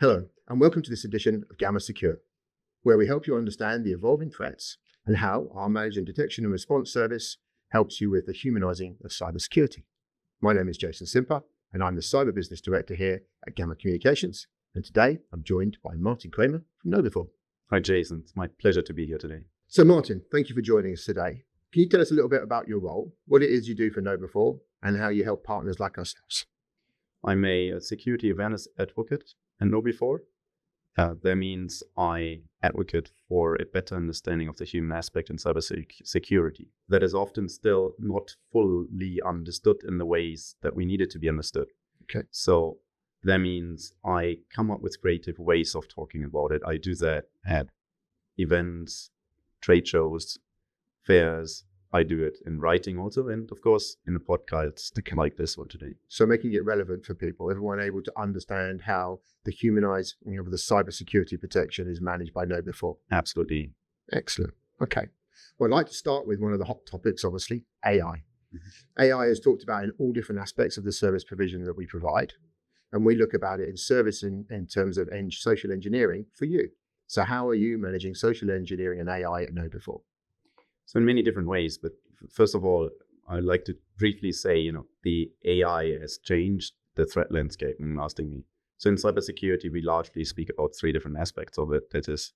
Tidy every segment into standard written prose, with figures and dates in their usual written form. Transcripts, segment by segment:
Hello, and welcome to this edition of Gamma Secure, where we help you understand the evolving threats and how our managed detection and response service helps you with the humanizing of cybersecurity. My name is Jason Simper, and I'm the Cyber Business Director here at Gamma Communications. And today I'm joined by Martin Kramer from KnowBe4. Hi, Jason. It's my pleasure to be here today. So Martin, thank you for joining us today. Can you tell us a little bit about your role, what it is you do for KnowBe4, and how you help partners like ourselves? I'm a security awareness advocate at KnowBe4. That means I advocate for a better understanding of the human aspect in cybersecurity that is often still not fully understood in the ways that we need it to be understood. Okay. So that means I come up with creative ways of talking about it. I do that at events, trade shows, fairs. I do it in writing also, and of course in a podcast like this one today. So making it relevant for people, everyone able to understand how the humanized, the cybersecurity protection is managed by KnowBe4. Absolutely. Excellent. Okay. Well, I'd like to start with one of the hot topics, obviously, AI. Mm-hmm. AI is talked about in all different aspects of the service provision that we provide. And we look about it in service in terms of social engineering for you. So how are you managing social engineering and AI at KnowBe4? So in many different ways, but first of all, I'd like to briefly say, the AI has changed the threat landscape in asking me. So in cybersecurity, we largely speak about three different aspects of it. That is,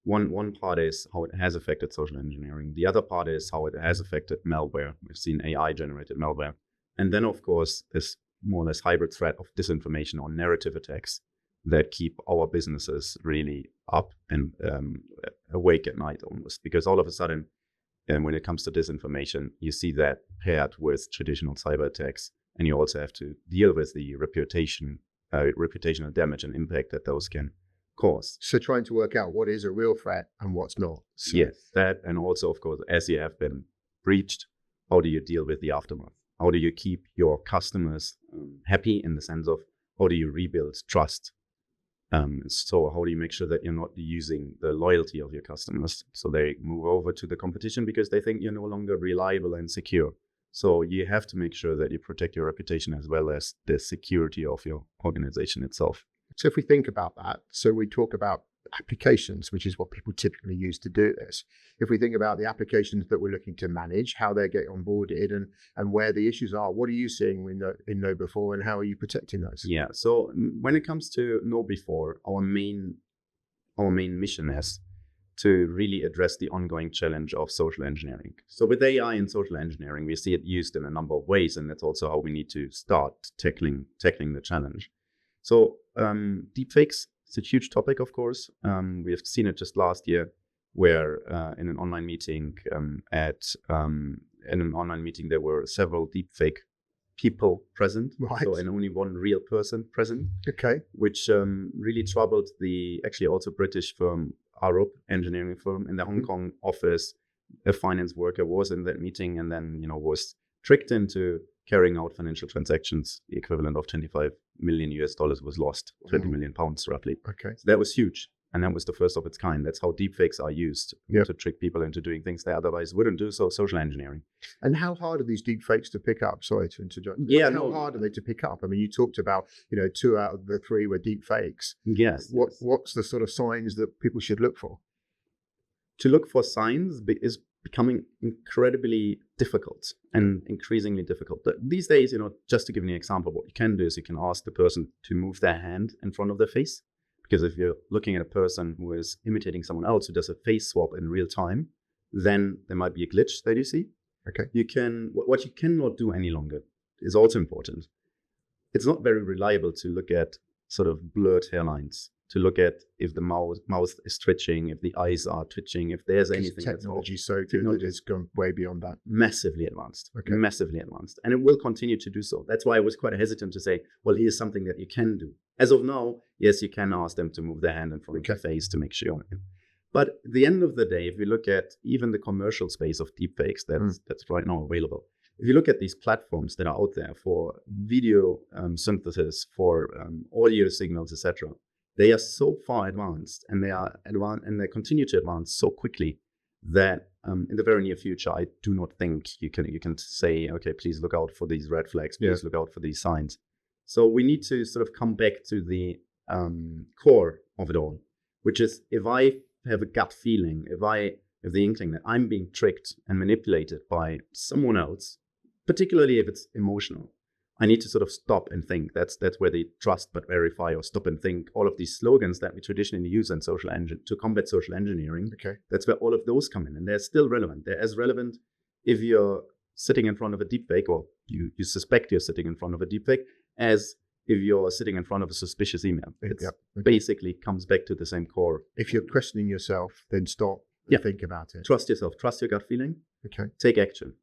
one part is how it has affected social engineering. The other part is how it has affected malware. We've seen AI-generated malware. And then, of course, this more or less hybrid threat of disinformation or narrative attacks that keep our businesses really up and awake at night almost, because all of a sudden, and when it comes to disinformation, you see that paired with traditional cyber attacks, and you also have to deal with the reputational damage and impact that those can cause. So trying to work out what is a real threat and what's not. So. Yes, that, and also, of course, as you have been breached, how do you deal with the aftermath? How do you keep your customers happy in the sense of how do you rebuild trust? So how do you make sure that you're not using the loyalty of your customers so they move over to the competition because they think you're no longer reliable and secure? So you have to make sure that you protect your reputation as well as the security of your organization itself. So if we think about that, so we talk about applications, which is what people typically use to do this. If we think about the applications that we're looking to manage, how they get onboarded and where the issues are, what are you seeing in KnowBe4 and how are you protecting those? Yeah, so when it comes to KnowBe4, our main mission is to really address the ongoing challenge of social engineering. So with AI and social engineering, we see it used in a number of ways, and that's also how we need to start tackling the challenge. So deepfakes, it's a huge topic, of course. We have seen it just last year, where in an online meeting there were several deepfake people present, right. So and only one real person present. Okay, which really troubled the actually also British firm Arup engineering firm in the Hong Kong office. A finance worker was in that meeting and then was tricked into carrying out financial transactions. The equivalent of $25 million was lost, 20 million pounds roughly. Okay. So that was huge. And that was the first of its kind. That's how deepfakes are used to trick people into doing things they otherwise wouldn't do. So social engineering. And how hard are these deepfakes to pick up? Sorry to interject. Yeah, how hard are they to pick up? I mean, you talked about, 2 out of the 3 were deepfakes. Yes. What's the sort of signs that people should look for? To look for signs is becoming incredibly difficult and increasingly difficult. But these days, just to give you an example, what you can do is you can ask the person to move their hand in front of their face. Because if you're looking at a person who is imitating someone else who does a face swap in real time, then there might be a glitch that you see. Okay. What you cannot do any longer is also important. It's not very reliable to look at sort of blurred hairlines, to look at if the mouth is twitching, if the eyes are twitching, if there's anything. Technology is so good that it's gone way beyond that. Massively advanced. Okay. Massively advanced. And it will continue to do so. That's why I was quite hesitant to say, well, here's something that you can do. As of now, yes, you can ask them to move their hand in front of their face to make sure. But at the end of the day, if we look at even the commercial space of deepfakes that's right now available, if you look at these platforms that are out there for video synthesis, for audio signals, etc., they are so far advanced, and they continue to advance so quickly that in the very near future, I do not think you can say, okay, please look out for these red flags, please look out for these signs. So we need to sort of come back to the core of it all, which is if I have a gut feeling, if I have the inkling that I'm being tricked and manipulated by someone else, particularly if it's emotional, I need to sort of stop and think. That's where the trust but verify or stop and think, all of these slogans that we traditionally use in to combat social engineering. Okay. That's where all of those come in, and they're still relevant. They're as relevant if you're sitting in front of a deepfake, or you suspect you're sitting in front of a deepfake, as if you're sitting in front of a suspicious email. It basically comes back to the same core. If you're questioning yourself, then stop and think about it. Trust yourself. Trust your gut feeling. Okay. Take action.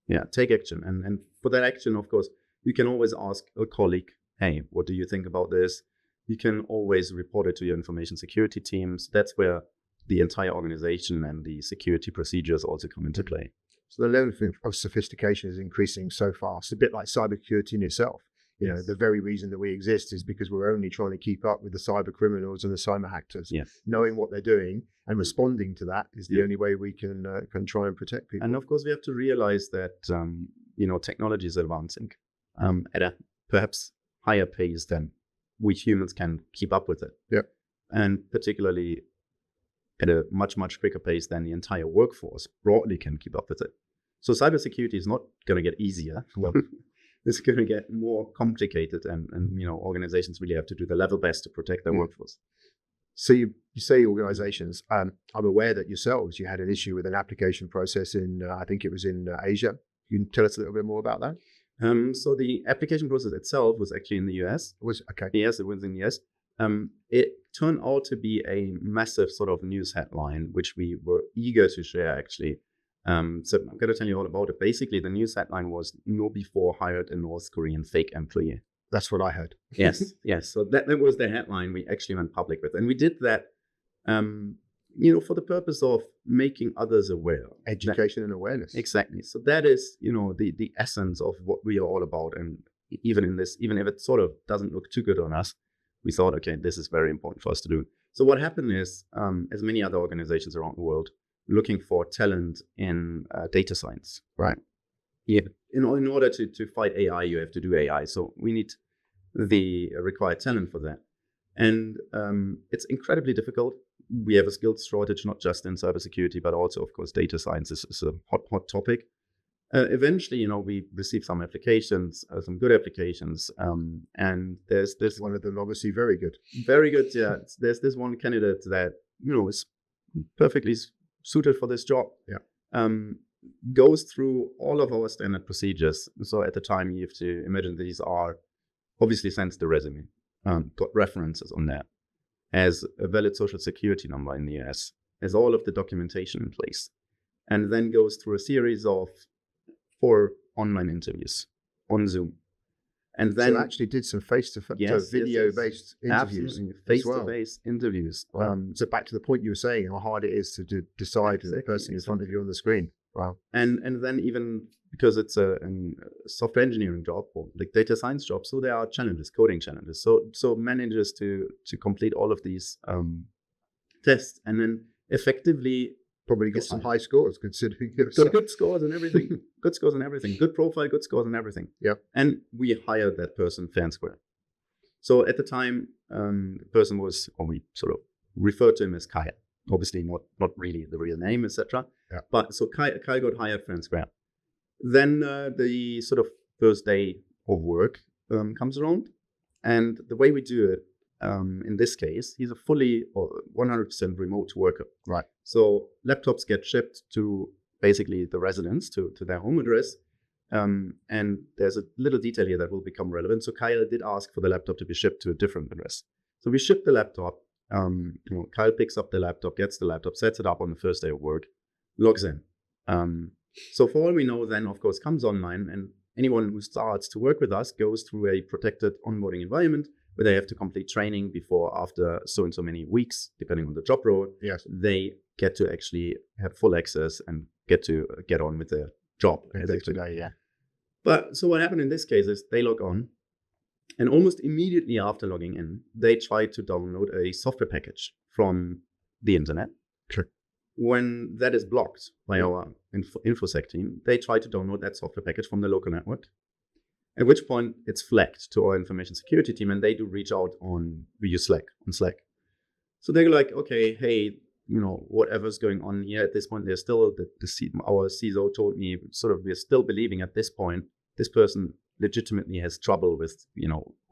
Yeah, take action. And for that action, of course, you can always ask a colleague, hey, what do you think about this? You can always report it to your information security teams. That's where the entire organization and the security procedures also come into play. So the level of sophistication is increasing so fast, a bit like cybersecurity in itself. You know, the very reason that we exist is because we're only trying to keep up with the cyber criminals and the cyber hackers. Yes. Knowing what they're doing and responding to that is the only way we can try and protect people. And of course, we have to realize that technology is advancing at a perhaps higher pace than we humans can keep up with it. Yeah. And particularly at a much, much quicker pace than the entire workforce broadly can keep up with it. So cybersecurity is not going to get easier. Well, it's going to get more complicated, and organizations really have to do their level best to protect their workforce. So you say organizations. I'm aware that yourselves, you had an issue with an application process in, I think it was in Asia. You can tell us a little bit more about that? So the application process itself was actually in the US. Yes, it was in the US. It turned out to be a massive sort of news headline, which we were eager to share actually. So I'm going to tell you all about it. Basically, the news headline was KnowBe4 hired a North Korean fake employee. That's what I heard. Yes. So that was the headline we actually went public with. And we did that, for the purpose of making others aware. Education and awareness. Exactly. So that is, the essence of what we are all about. And even if it sort of doesn't look too good on us, we thought, okay, this is very important for us to do. So what happened is, as many other organizations around the world, looking for talent in data science. Right. Yeah. In order to fight AI, you have to do AI. So we need the required talent for that. And it's incredibly difficult. We have a skills shortage, not just in cybersecurity, but also, of course, data science is a hot topic. Eventually, we received some applications, some good applications. And there's this one of them, obviously, very good. Very good, yeah. There's this one candidate that, is perfectly suited for this job. Yeah. Goes through all of our standard procedures. So at the time, you have to imagine these are obviously sends the resume, got references on that, has a valid social security number in the US, has all of the documentation in place, and then goes through a series of 4 online interviews on Zoom. And then actually did some face-to-face, video-based interviews. Face-to-face interviews. Wow. So back to the point you were saying, how hard it is to decide the person in front of you on the screen. Wow. And then even because it's a software engineering job or like data science job, so there are challenges, coding challenges. So manages to complete all of these tests and then effectively probably get some high scores considering good scores and everything. Good scores and everything. Good profile, good scores and everything. Yeah. And we hired that person fair and square. So at the time, the person was, or we sort of referred to him as Kyle. Obviously not really the real name, etc. Yeah. But so Kyle got hired fair and square. Then the sort of first day of work comes around, and the way we do it, in this case, he's a fully or 100% remote worker. Right. So laptops get shipped to basically the residents to their home address. And there's a little detail here that will become relevant. So Kyle did ask for the laptop to be shipped to a different address. So we ship the laptop. Kyle picks up the laptop, gets the laptop, sets it up on the first day of work, logs in. So for all we know, then of course comes online, and anyone who starts to work with us goes through a protected onboarding environment where they have to complete training before, after so and so many weeks, depending on the job role. Yes. They get to actually have full access and get on with their job. Today, yeah. But so what happened in this case is they log on, and almost immediately after logging in, they try to download a software package from the internet. Sure. When that is blocked by our InfoSec team, they try to download that software package from the local network. At which point it's flagged to our information security team, and they do reach out we use Slack. So they're like, okay, hey, whatever's going on here at this point, there's still our CISO told me sort of we're still believing at this point this person legitimately has trouble with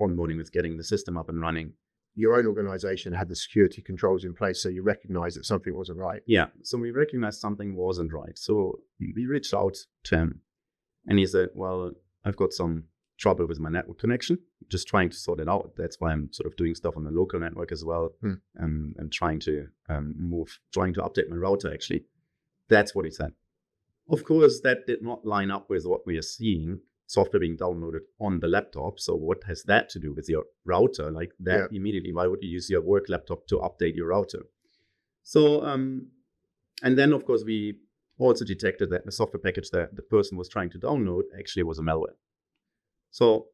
onboarding, with getting the system up and running. Your own organization had the security controls in place, so you recognized that something wasn't right. Yeah, so we recognized something wasn't right. So we reached out to him, and he said, well, I've got some trouble with my network connection, just trying to sort it out. That's why I'm sort of doing stuff on the local network as well, and trying to update my router, actually. That's what he said. Of course, that did not line up with what we are seeing, software being downloaded on the laptop. So what has that to do with your router? Like that immediately, why would you use your work laptop to update your router? So, and then of course, we also detected that the software package that the person was trying to download actually was a malware. So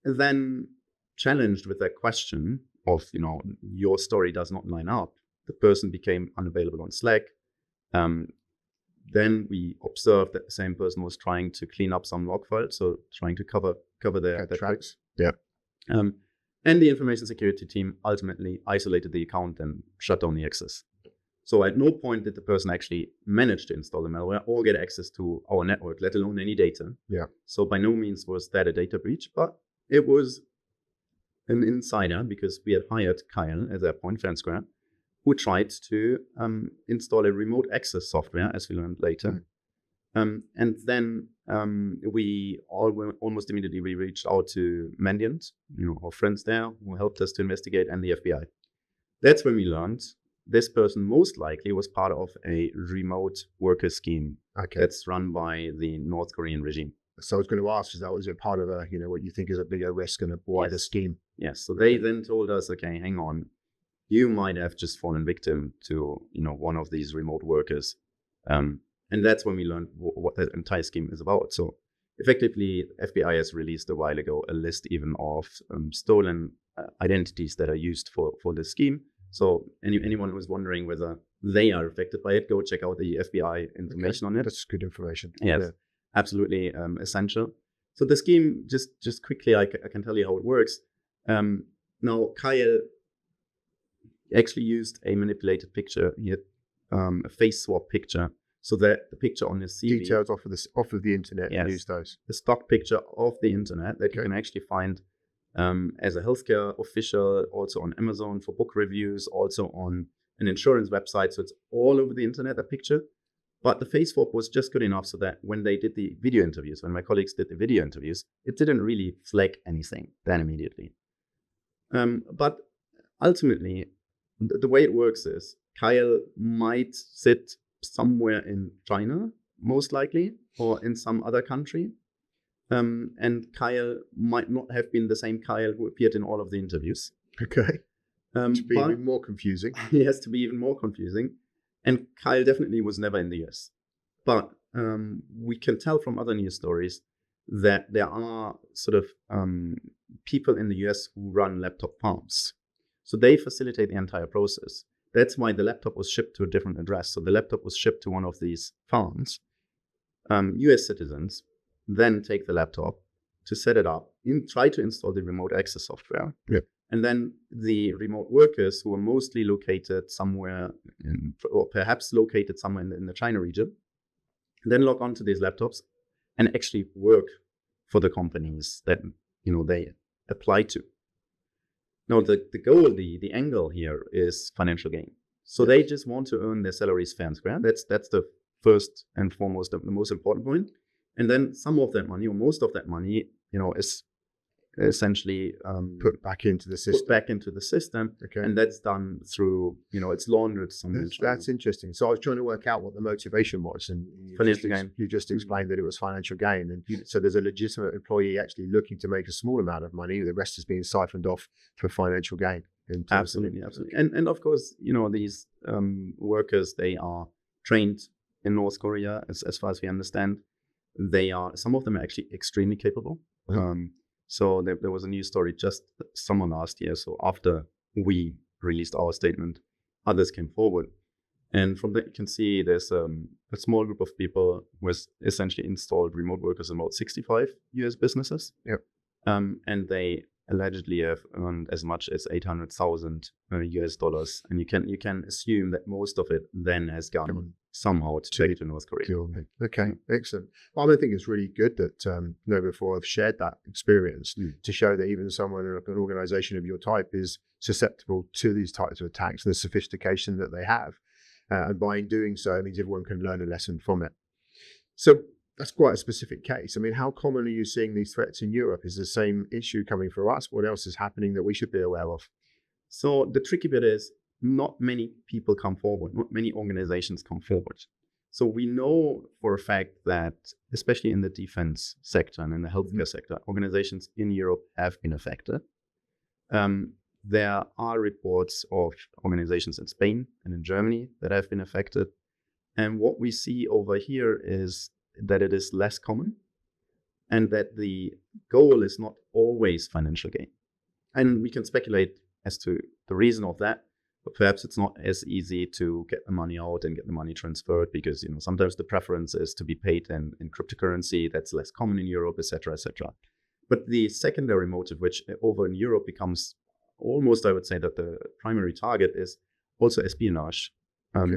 then challenged with that question of, your story does not line up, the person became unavailable on Slack. Then we observed that the same person was trying to clean up some log files, so trying to cover their tracks. Yeah. And the information security team ultimately isolated the account and shut down the access. So at no point did the person actually manage to install the malware or get access to our network, let alone any data. Yeah. So by no means was that a data breach, but it was an insider, because we had hired Kyle at that point, fair and square, who tried to install a remote access software, as we learned later. And then we almost immediately reached out to Mandiant, our friends there, who helped us to investigate, and the FBI. That's when we learned this person most likely was part of a remote worker scheme that's run by the North Korean regime. So I was going to ask, was it part of what you think is a bigger risk and a wider scheme? Yes. So they then told us, okay, hang on, you might have just fallen victim to, one of these remote workers. And that's when we learned what that entire scheme is about. So effectively, FBI has released a while ago a list even of stolen identities that are used for the scheme. So anyone who's wondering whether they are affected by it, go check out the FBI information on it. That's good information. Yes, absolutely essential. So the scheme, just quickly, I can tell you how it works. Now, Kyle actually used a manipulated picture. He had a face swap picture, so that the picture on his CV, details off of the internet, and use those. The stock picture of the internet that you can actually find as a healthcare official, also on Amazon for book reviews, also on an insurance website. So it's all over the internet, that picture. But the face swap was just good enough so that when they did the video interviews, when my colleagues did the video interviews, it didn't really flag anything then immediately. But ultimately, the way it works is Kyle might sit somewhere in China, most likely, or in some other country. And Kyle might not have been the same Kyle who appeared in all of the interviews. Okay. To be even more confusing. Yes, to be even more confusing. And Kyle definitely was never in the US. But we can tell from other news stories that there are sort of people in the US who run laptop farms. So they facilitate the entire process. That's why the laptop was shipped to a different address. So the laptop was shipped to one of these farms. US citizens then take the laptop to set it up, try to install the remote access software. Yep. And then the remote workers, who are mostly located somewhere or perhaps located somewhere in the China region, then log onto these laptops and actually work for the companies that they apply to. Now, the goal, the angle here is financial gain. So they just want to earn their salaries fair and square. That's the first and foremost, the most important point. And then some of that money, or most of that money, is essentially put back into the system. Okay. And that's done through, it's laundered somewhere. That's interesting. So I was trying to work out what the motivation was, and financial gain. You just explained that it was financial gain, and so there's a legitimate employee actually looking to make a small amount of money. The rest is being siphoned off for financial gain. Absolutely. And of course, these workers, they are trained in North Korea, as far as we understand. Some of them are actually extremely capable. Mm-hmm. So there was a news story just summer last year. So after we released our statement, others came forward. And from that, you can see there's a small group of people who has essentially installed remote workers in about 65 US businesses. Yep. And they allegedly have earned as much as $800,000 US dollars. And you can assume that most of it then has gone somehow to North Korea. Okay, excellent. Well, I think it's really good that KnowBe4 have shared that experience to show that even someone in an organization of your type is susceptible to these types of attacks and the sophistication that they have. And by doing so, it means everyone can learn a lesson from it. So that's quite a specific case. I mean, how common are you seeing these threats in Europe? Is the same issue coming for us? What else is happening that we should be aware of? So the tricky bit is not many people come forward, not many organizations come forward. So we know for a fact that, especially in the defense sector and in the healthcare sector, organizations in Europe have been affected. There are reports of organizations in Spain and in Germany that have been affected. And what we see over here is that it is less common and that the goal is not always financial gain. And we can speculate as to the reason of that, but perhaps it's not as easy to get the money out and get the money transferred because, sometimes the preference is to be paid in cryptocurrency. That's less common in Europe, et cetera, et cetera. But the secondary motive, which over in Europe becomes almost, I would say, that the primary target is also espionage,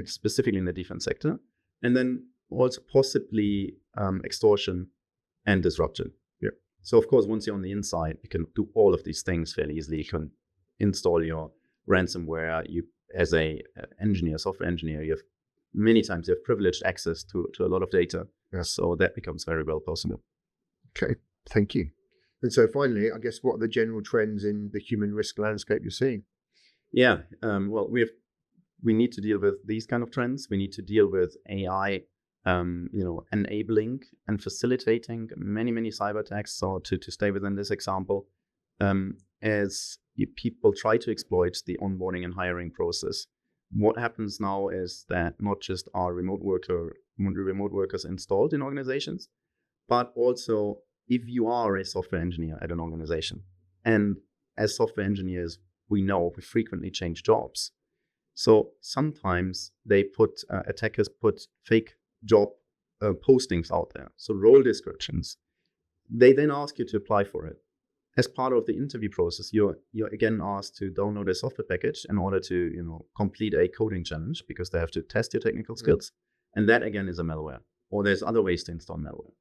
specifically in the defense sector, and then also possibly extortion and disruption. Yeah. So, of course, once you're on the inside, you can do all of these things fairly easily. You can install your ransomware. You, as a software engineer, many times you have privileged access to a lot of data. Yeah. So that becomes very well possible. Okay, thank you. And so finally, I guess, what are the general trends in the human risk landscape you're seeing? Yeah, well, we need to deal with these kind of trends. We need to deal with AI, enabling and facilitating many cyber attacks. So to stay within this example, as people try to exploit the onboarding and hiring process, what happens now is that not just are remote workers installed in organizations, but also if you are a software engineer at an organization, and as software engineers, we know we frequently change jobs. So sometimes attackers put fake job postings out there, so role descriptions. They then ask you to apply for it. As part of the interview process, you're again asked to download a software package in order to complete a coding challenge because they have to test your technical skills, and that again is a malware. Or there's other ways to install malware.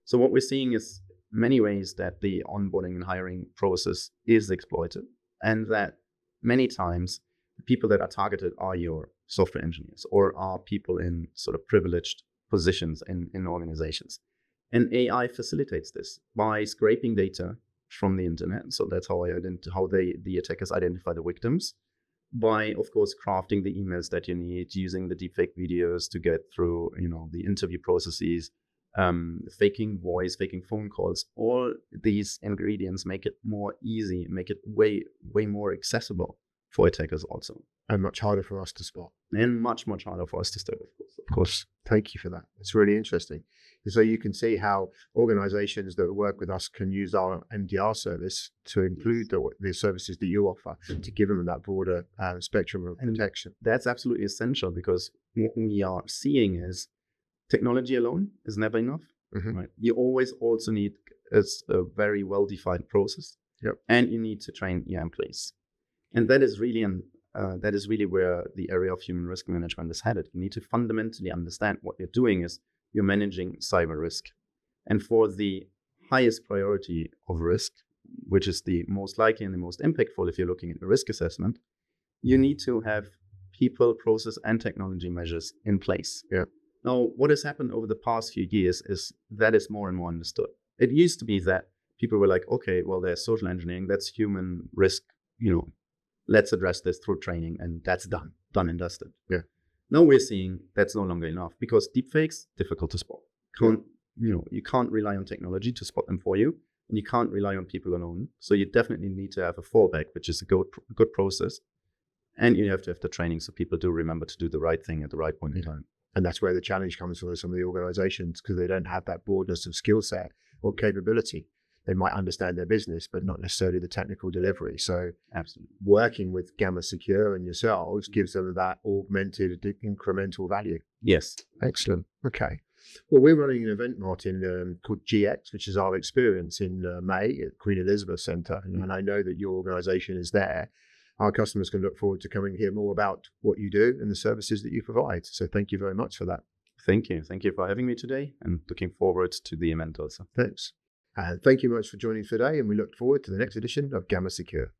So what we're seeing is many ways that the onboarding and hiring process is exploited, and that many times the people that are targeted are your software engineers or are people in sort of privileged positions in organizations. And AI facilitates this by scraping data from the internet. So that's how the attackers identify the victims, by, of course, crafting the emails that you need, using the deepfake videos to get through, the interview processes, faking voice, faking phone calls. All these ingredients make it more easy, make it way more accessible for attackers also. And much harder for us to spot. And much harder for us to stop, of course. Thank you for that. It's really interesting. So you can see how organizations that work with us can use our MDR service to include the services that you offer to give them that broader spectrum of protection. And that's absolutely essential, because what we are seeing is technology alone is never enough. Mm-hmm. Right? You always also need a very well-defined process. Yep. And you need to train your employees. And that is really where the area of human risk management is headed. You need to fundamentally understand what you're doing is you're managing cyber risk. And for the highest priority of risk, which is the most likely and the most impactful if you're looking at the risk assessment, you need to have people, process, and technology measures in place. Yeah. Now, what has happened over the past few years is that is more and more understood. It used to be that people were like, okay, well, there's social engineering, that's human risk, let's address this through training, and that's done and dusted. Yeah. Now we're seeing that's no longer enough, because deepfakes, difficult to spot. You can't rely on technology to spot them for you, and you can't rely on people alone. So you definitely need to have a fallback, which is a good process, and you have to have the training so people do remember to do the right thing at the right point in time. And that's where the challenge comes for some of the organizations, because they don't have that broadness of skill set or capability. they might understand their business, but not necessarily the technical delivery. So Absolutely. working with Gamma Secure and yourselves gives them that augmented incremental value. Yes. Excellent. Okay. Well, we're running an event, Martin, called GX, which is our experience in May at Queen Elizabeth Centre. And I know that your organisation is there. Our customers can look forward to coming hear more about what you do and the services that you provide. So thank you very much for that. Thank you. Thank you for having me today, and looking forward to the event also. Thanks. And thank you very much for joining today. And we look forward to the next edition of Gamma Secure.